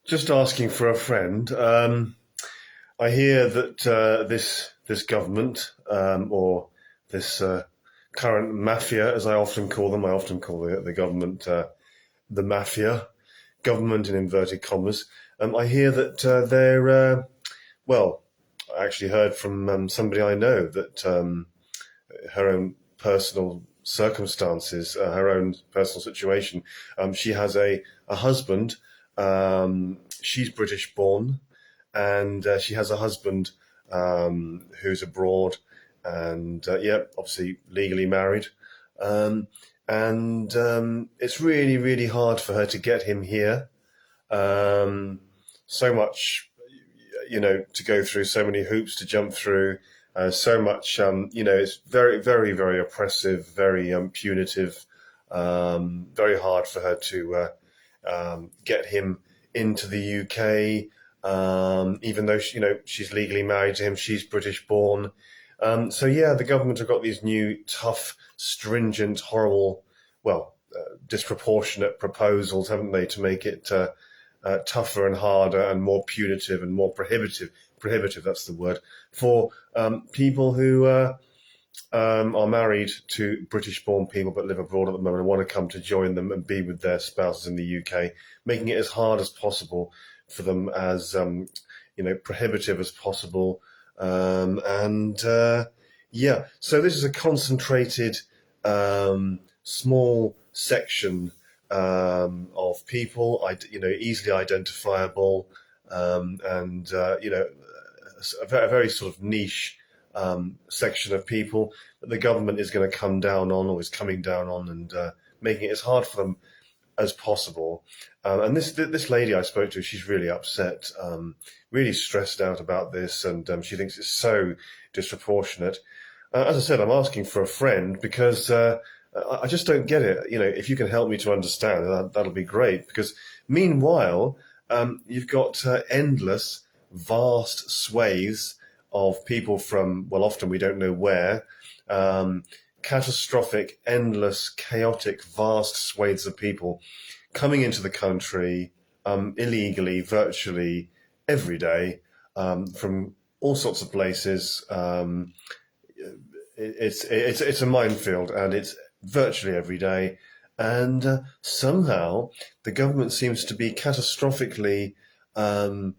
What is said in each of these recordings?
Just asking for a friend. I hear that this government or this current mafia, as I often call them, I often call the government the mafia, government in inverted commas. I hear that well, I actually heard from somebody I know that her own personal circumstances, her own personal situation. She has a husband. She's British born, and she has a husband who's abroad, and yeah, obviously legally married. Um, and it's really, really hard for her to get him here. Um, so much, to go through, so many hoops to jump through, so much, it's very, very, very oppressive, very punitive, very hard for her to get him into the UK, even though she's legally married to him, she's British born. So yeah, the government have got these new, tough, stringent, horrible, well, disproportionate proposals, haven't they, to make it tougher and harder and more punitive and more prohibitive. Prohibitive, that's the word, for people who are married to British-born people but live abroad at the moment and want to come to join them and be with their spouses in the UK, making it as hard as possible for them, as prohibitive as possible, and yeah. So this is a concentrated, small section of people, easily identifiable, and a very sort of niche section of people that the government is going to come down on, or is coming down on, and making it as hard for them as possible. And this lady I spoke to, she's really upset, really stressed out about this, and she thinks it's so disproportionate. As I said, I'm asking for a friend because I just don't get it. If you can help me to understand, that'll be great. Because meanwhile, you've got endless, vast swathes of people from, well, often we don't know where, catastrophic, endless, chaotic, vast swathes of people coming into the country illegally, virtually every day, from all sorts of places. It's a minefield, and it's virtually every day. And somehow the government seems to be catastrophically um,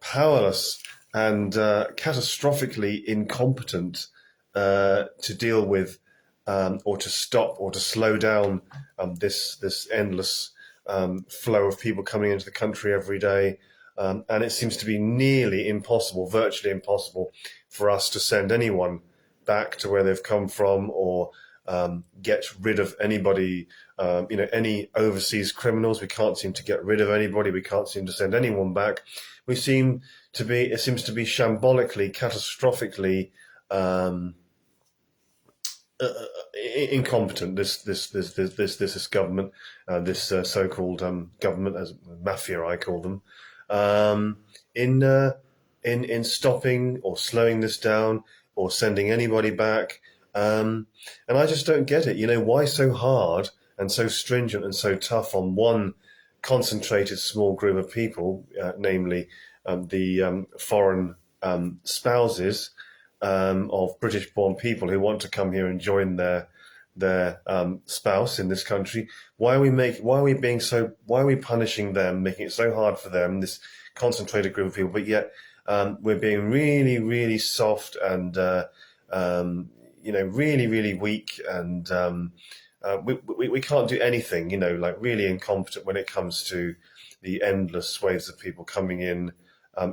powerless and catastrophically incompetent to deal with, or to stop, or to slow down this endless flow of people coming into the country every day. And it seems to be nearly impossible, virtually impossible, for us to send anyone back to where they've come from, or get rid of anybody, any overseas criminals. We can't seem to get rid of anybody. We can't seem to send anyone back. It seems to be shambolically, catastrophically incompetent. This government, this so-called government, as mafia I call them, in stopping or slowing this down or sending anybody back. And I just don't get it. Why so hard and so stringent and so tough on one concentrated small group of people, namely the foreign spouses of British-born people who want to come here and join their spouse in this country? Why are we punishing them, making it so hard for them, this concentrated group of people, but yet we're being really, really soft and really, really weak, and we can't do anything, like really incompetent when it comes to the endless swathes of people coming in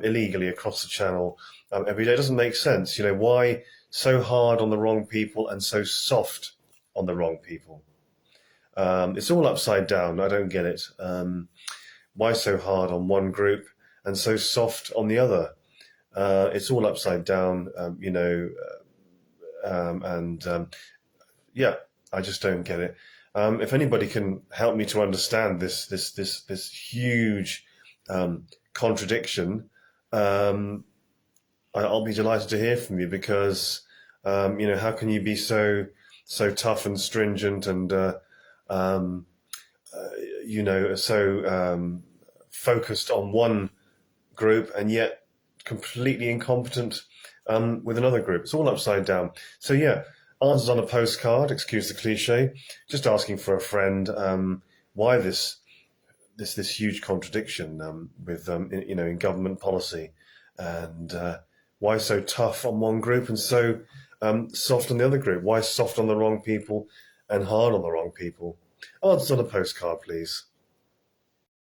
illegally across the channel every day. It doesn't make sense. Why so hard on the wrong people and so soft on the wrong people? It's all upside down. I don't get it. Why so hard on one group and so soft on the other? It's all upside down, and yeah, I just don't get it. If anybody can help me to understand this huge contradiction, I'll be delighted to hear from you, because how can you be so tough and stringent and so focused on one group and yet completely incompetent with another group. It's all upside down. So yeah, answers on a postcard, excuse the cliche, just asking for a friend. Why this huge contradiction with in government policy, and why so tough on one group and so soft on the other group? Why soft on the wrong people and hard on the wrong people? Answers on a postcard, please.